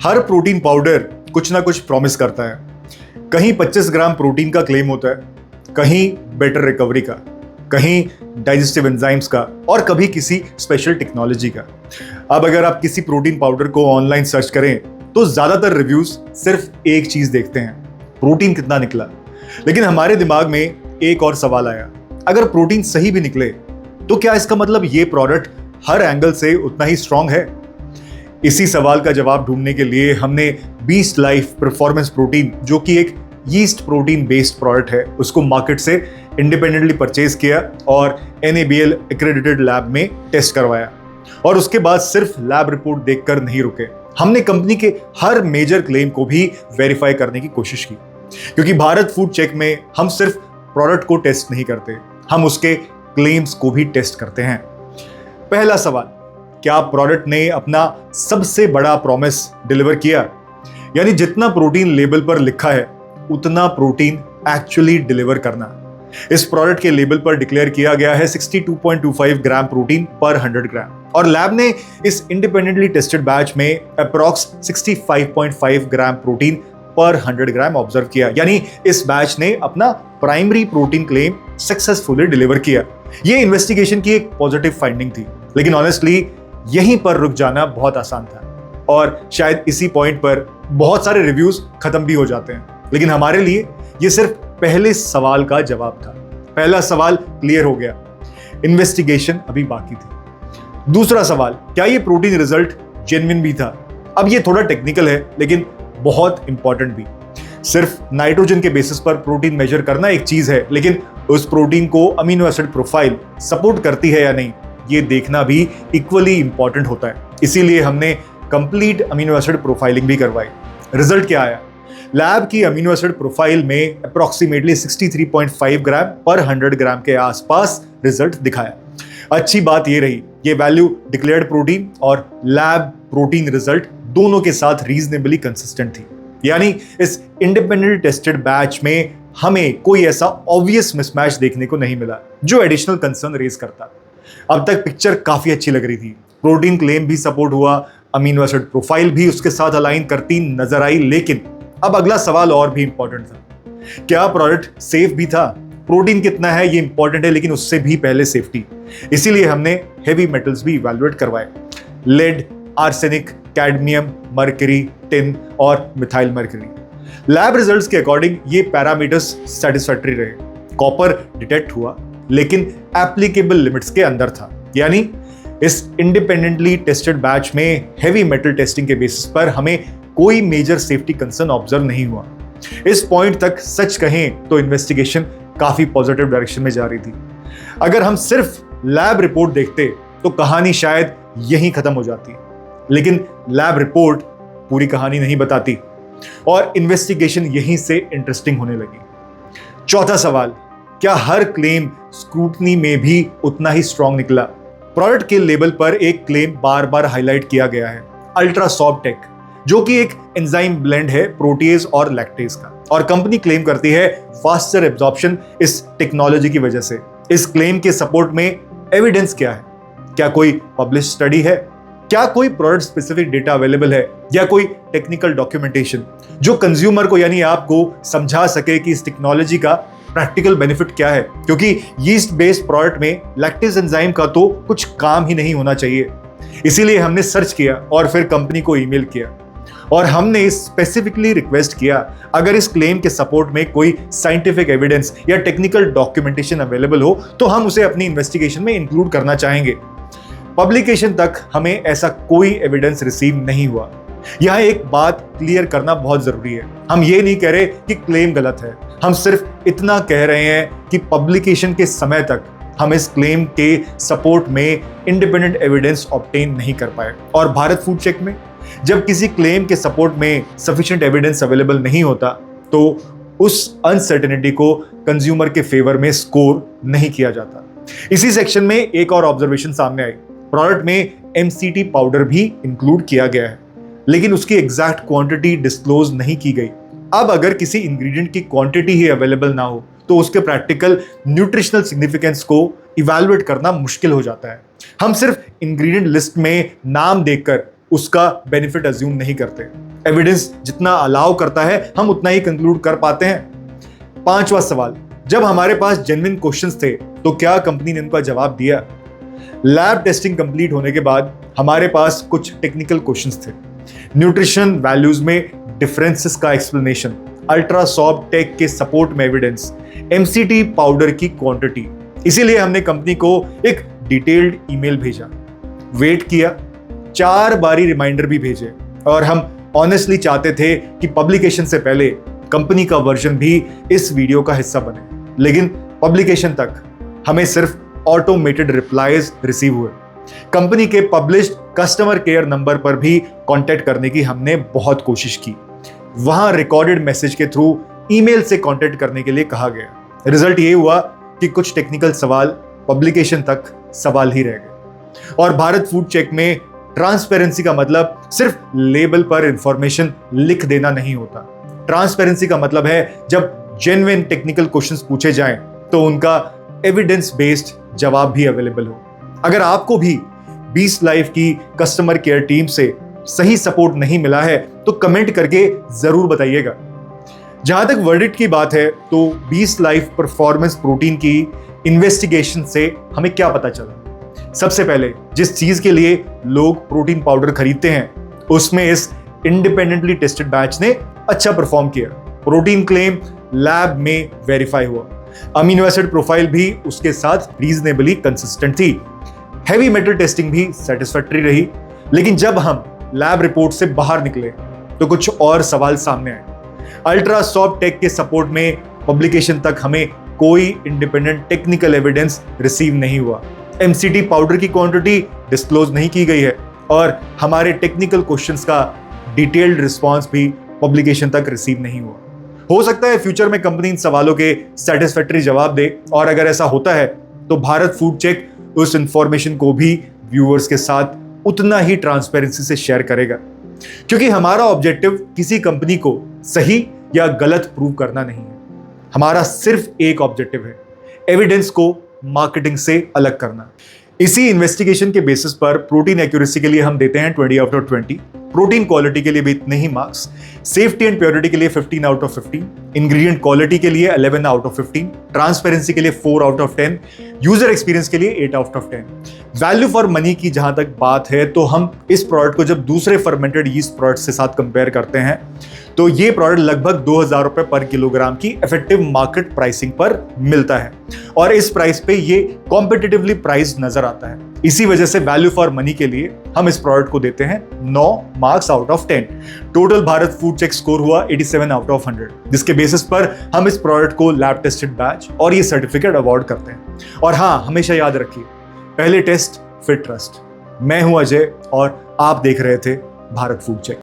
हर protein powder कुछ ना कुछ प्रॉमिस करता है। कहीं 25 ग्राम प्रोटीन का क्लेम होता है, कहीं बेटर रिकवरी का, कहीं डाइजेस्टिव एंजाइम्स का और कभी किसी स्पेशल टेक्नोलॉजी का। अब अगर आप किसी प्रोटीन पाउडर को ऑनलाइन सर्च करें तो ज्यादातर रिव्यूज सिर्फ एक चीज देखते हैं, प्रोटीन कितना निकला। लेकिन हमारे दिमाग में एक और सवाल आया, अगर प्रोटीन सही भी निकले तो क्या इसका मतलब ये प्रोडक्ट हर एंगल से उतना ही स्ट्रांग है? इसी सवाल का जवाब ढूंढने के लिए हमने बीस्ट लाइफ परफॉर्मेंस प्रोटीन, जो कि एक यीस्ट प्रोटीन बेस्ड प्रोडक्ट है, उसको मार्केट से इंडिपेंडेंटली परचेज किया और NABL एक्रेडिटेड लैब में टेस्ट करवाया। और उसके बाद सिर्फ लैब रिपोर्ट देखकर नहीं रुके, हमने कंपनी के हर मेजर क्लेम को भी वेरीफाई करने की कोशिश की। क्योंकि भारत फूड चेक में हम सिर्फ प्रोडक्ट को टेस्ट नहीं करते, हम उसके क्लेम्स को भी टेस्ट करते हैं। पहला सवाल, क्या प्रोडक्ट ने अपना सबसे बड़ा प्रॉमिस डिलीवर किया? यानी जितना प्रोटीन लेबल पर लिखा है उतना प्रोटीन एक्चुअली डिलीवर करना। इस प्रोडक्ट के लेबल पर डिक्लेयर किया गया है 62.25 ग्राम प्रोटीन पर 100 ग्राम और लैब ने इस इंडिपेंडेंटली टेस्टेड बैच में अप्रॉक्स 65.5 ग्राम प्रोटीन पर 100 ग्राम ऑब्जर्व किया। यानी इस बैच ने अपना primary protein claim successfully deliver किया। ये इन्वेस्टिगेशन की एक पॉजिटिव फाइंडिंग थी, लेकिन ऑनेस्टली यहीं पर रुक जाना बहुत आसान था और शायद इसी पॉइंट पर बहुत सारे रिव्यूज खत्म भी हो जाते हैं। लेकिन हमारे लिए ये सिर्फ पहले सवाल का जवाब था। पहला सवाल क्लियर हो गया, इन्वेस्टिगेशन अभी बाकी थी। दूसरा सवाल, क्या ये प्रोटीन रिजल्ट जेन्युइन भी था? अब ये थोड़ा टेक्निकल है लेकिन बहुत इंपॉर्टेंट भी। सिर्फ नाइट्रोजन के बेसिस पर प्रोटीन मेजर करना एक चीज है, लेकिन उस प्रोटीन को अमीनो एसिड प्रोफाइल सपोर्ट करती है या नहीं, ये देखना भी इक्वली इंपॉर्टेंट होता है। इसीलिए हमने कंप्लीट अमीनो एसिड प्रोफाइलिंग भी करवाई। रिजल्ट क्या आया? लैब की अमीनो एसिड प्रोफाइल में अप्रोक्सीमेटली 63.5 ग्राम पर 100 ग्राम के आसपास रिजल्ट दिखाया। अच्छी बात ये रही, ये वैल्यू डिक्लेयर्ड प्रोटीन और लैब प्रोटीन रिजल्ट दोनों के साथ रीजनेबली कंसिस्टेंट थी। यानी इस इंडिपेंडेंट टेस्टेड बैच में हमें कोई ऐसा ऑब्वियस मिसमैच देखने को नहीं मिला जो एडिशनल कंसर्न रेज करता। अब तक पिक्चर काफी अच्छी लग रही थी, प्रोटीन क्लेम भी सपोर्ट हुआ, अमीनो एसिड प्रोफाइल भी उसके साथ अलाइन करती नजर आई। लेकिन अब अगला सवाल और भी इंपॉर्टेंट था, क्या प्रोडक्ट सेफ भी था? प्रोटीन कितना है ये इंपॉर्टेंट है, लेकिन उससे भी पहले सेफ्टी। इसीलिए हमने हेवी मेटल्स भी इवैल्यूएट करवाए, lead, arsenic, cadmium, mercury, tin और मिथाइल मर्करी। लैब रिजल्ट्स के अकॉर्डिंग ये पैरामीटर्स सेटिस्फैक्टरी रहे। कॉपर डिटेक्ट हुआ लेकिन एप्लीकेबल लिमिट्स के अंदर था। यानी इस इंडिपेंडेंटली टेस्टेड बैच में हेवी मेटल टेस्टिंग के बेसिस पर हमें कोई मेजर सेफ्टी कंसर्न ऑब्जर्व नहीं हुआ। इस पॉइंट तक सच कहें तो इन्वेस्टिगेशन काफी पॉजिटिव डायरेक्शन में जा रही थी। अगर हम सिर्फ लैब रिपोर्ट देखते तो कहानी शायद यहीं खत्म हो जाती, लेकिन लैब रिपोर्ट पूरी कहानी नहीं बताती और इन्वेस्टिगेशन यहीं से इंटरेस्टिंग होने लगी। चौथा सवाल, क्या हर क्लेम स्क्रूटनी में भी उतना ही स्ट्रांग निकला? प्रोडक्ट के लेबल पर एक क्लेम बार बार हाईलाइट किया गया है, अल्ट्रा सॉफ्ट टेक, जो कि एक एंजाइम ब्लेंड है प्रोटीज और लैक्टेज का, और कंपनी क्लेम करती है फास्टर एब्जॉर्प्शन इस टेक्नोलॉजी की वजह से। इस क्लेम के सपोर्ट में एविडेंस क्या है? क्या कोई पब्लिश स्टडी है? क्या कोई प्रोडक्ट स्पेसिफिक डेटा अवेलेबल है या कोई टेक्निकल डॉक्यूमेंटेशन जो कंज्यूमर को यानी आपको समझा सके कि इस टेक्नोलॉजी का प्रैक्टिकल बेनिफिट क्या है? क्योंकि यीस्ट बेस्ड प्रोडक्ट में लैक्टेज एंजाइम का तो कुछ काम ही नहीं होना चाहिए। इसीलिए हमने सर्च किया और फिर कंपनी को ईमेल किया और हमने स्पेसिफिकली रिक्वेस्ट किया, अगर इस क्लेम के सपोर्ट में कोई साइंटिफिक एविडेंस या टेक्निकल डॉक्यूमेंटेशन अवेलेबल हो तो हम उसे अपनी इन्वेस्टिगेशन में इंक्लूड करना चाहेंगे। पब्लिकेशन तक हमें ऐसा कोई एविडेंस रिसीव नहीं हुआ। यहां एक बात क्लियर करना बहुत जरूरी है, हम ये नहीं कह रहे कि क्लेम गलत है, हम सिर्फ इतना कह रहे हैं कि पब्लिकेशन के समय तक हम इस क्लेम के सपोर्ट में इंडिपेंडेंट एविडेंस ऑब्टेन नहीं कर पाए। और भारत फूड चेक में जब किसी क्लेम के सपोर्ट में सफिशिएंट एविडेंस अवेलेबल नहीं होता तो उस अनसर्टेनिटी को कंज्यूमर के फेवर में स्कोर नहीं किया जाता। इसी सेक्शन में एक और ऑब्जर्वेशन सामने आई, प्रोडक्ट में MCT पाउडर भी इंक्लूड किया गया है, लेकिन उसकी एग्जैक्ट क्वांटिटी डिस्क्लोज नहीं की गई। अब अगर किसी इंग्रेडिएंट की क्वांटिटी ही अवेलेबल ना हो तो उसके प्रैक्टिकल न्यूट्रिशनल सिग्निफिकेंस को इवैल्यूएट करना मुश्किल हो जाता है। हम सिर्फ इंग्रेडिएंट लिस्ट में नाम देखकर उसका बेनिफिट अज्यूम नहीं करते। एविडेंस जितना अलाउ करता है हम उतना ही कंक्लूड कर पाते हैं। 5वां सवाल, जब हमारे पास जेन्युइन क्वेश्चंस थे तो क्या कंपनी ने उनका जवाब दिया? लैब टेस्टिंग कंप्लीट होने के बाद हमारे पास कुछ टेक्निकल क्वेश्चंस थे। न्यूट्रिशन वैल्यूज में डिफरेंसेस का एक्सप्लेनेशन, अल्ट्रासॉफ्ट टेक के सपोर्ट में एविडेंस, एमसीटी पाउडर की क्वांटिटी। इसीलिए हमने कंपनी को एक डिटेल्ड ईमेल भेजा, वेट किया, 4 बारी रिमाइंडर भी भेजे और हम ऑनेस्टली चाहते थे कि पब्लिकेशन से पहले कंपनी का वर्जन भी इस वीडियो का हिस्सा बने। लेकिन पब्लिकेशन तक हमें सिर्फ ऑटोमेटेड रिप्लाईज रिसीव हुए। कंपनी के पब्लिश्ड कस्टमर केयर नंबर पर भी कांटेक्ट करने की हमने बहुत कोशिश की। वहां रिकॉर्डेड मैसेज के थ्रू ईमेल से कांटेक्ट करने के लिए कहा गया। रिजल्ट ये हुआ कि कुछ टेक्निकल सवाल पब्लिकेशन तक सवाल ही रह गए। और भारत फूड चेक में ट्रांसपेरेंसी का मतलब सिर्फ लेबल पर इंफॉर्मेशन लिख देना नहीं होता। ट्रांसपेरेंसी का मतलब है जब जेन्युइन टेक्निकल क्वेश्चंस पूछे जाएं तो उनका एविडेंस बेस्ड जवाब भी अवेलेबल हो। अगर आपको भी 20 लाइफ की कस्टमर केयर टीम से सही सपोर्ट नहीं मिला है तो कमेंट करके जरूर बताइएगा। जहां तक वर्डिक्ट की बात है तो 20 लाइफ परफॉर्मेंस प्रोटीन की इन्वेस्टिगेशन से हमें क्या पता चला? सबसे पहले जिस चीज के लिए लोग प्रोटीन पाउडर खरीदते हैं उसमें इस इंडिपेंडेंटली टेस्टेड बैच ने अच्छा परफॉर्म किया। प्रोटीन क्लेम लैब में वेरीफाई हुआ, अमीनो एसिड प्रोफाइल भी उसके साथ रीजनेबली कंसिस्टेंट थी, हैवी मेटल टेस्टिंग भी सेटिस्फैक्टरी रही। लेकिन जब हम लैब रिपोर्ट से बाहर निकले तो कुछ और सवाल सामने आए। अल्ट्रासॉफ्ट टेक के सपोर्ट में पब्लिकेशन तक हमें कोई इंडिपेंडेंट टेक्निकल एविडेंस रिसीव नहीं हुआ। एमसीटी पाउडर की क्वांटिटी डिस्क्लोज नहीं की गई है और हमारे टेक्निकल क्वेश्चंस का डिटेल्ड रिस्पांस भी पब्लिकेशन तक रिसीव नहीं हुआ। हो सकता है फ्यूचर में कंपनी इन सवालों के सेटिस्फैक्टरी जवाब दे और अगर ऐसा होता है तो भारत फूड चेक उस इंफॉर्मेशन को भी व्यूअर्स के साथ उतना ही ट्रांसपेरेंसी से शेयर करेगा, क्योंकि हमारा ऑब्जेक्टिव किसी कंपनी को सही या गलत प्रूव करना नहीं है। हमारा सिर्फ एक ऑब्जेक्टिव है, एविडेंस को मार्केटिंग से अलग करना। इसी इन्वेस्टिगेशन के बेसिस पर प्रोटीन एक्यूरेसी के लिए हम देते हैं 20 आउट ऑफ 20, प्रोटीन क्वालिटी के लिए भी इतने ही मार्क्स, सेफ्टी एंड प्योरिटी के लिए 15 आउट ऑफ 15, इंग्रेडिएंट क्वालिटी के लिए 11 आउट ऑफ 15, ट्रांसपेरेंसी के लिए 4 आउट ऑफ 10, यूजर एक्सपीरियंस के लिए 8 out of 10। Value for money की जहां तक बात है तो हम इस प्रोडक्ट को जब दूसरे फर्मेंटेड यीस्ट प्रोडक्ट से साथ कंपेयर करते हैं तो ये प्रोडक्ट लगभग 2000 रुपए पर किलोग्राम की इफेक्टिव मार्केट प्राइसिंग पर मिलता है और इस प्राइस पे ये कॉम्पिटिटिवली प्राइस नजर आता है। इसी वजह से वैल्यू फॉर मनी के लिए हम इस प्रोडक्ट को देते हैं 9 marks out of 10। Total Bharat food check score हुआ 87 आउट ऑफ 100, जिसके बेसिस पर हम इस प्रोडक्ट को लैब टेस्टेड बैच और ये सर्टिफिकेट अवार्ड करते हैं। और हाँ, हमेशा याद रखिए, पहले टेस्ट फिर ट्रस्ट। मैं हूं अजय और आप देख रहे थे भारत फूड चेक।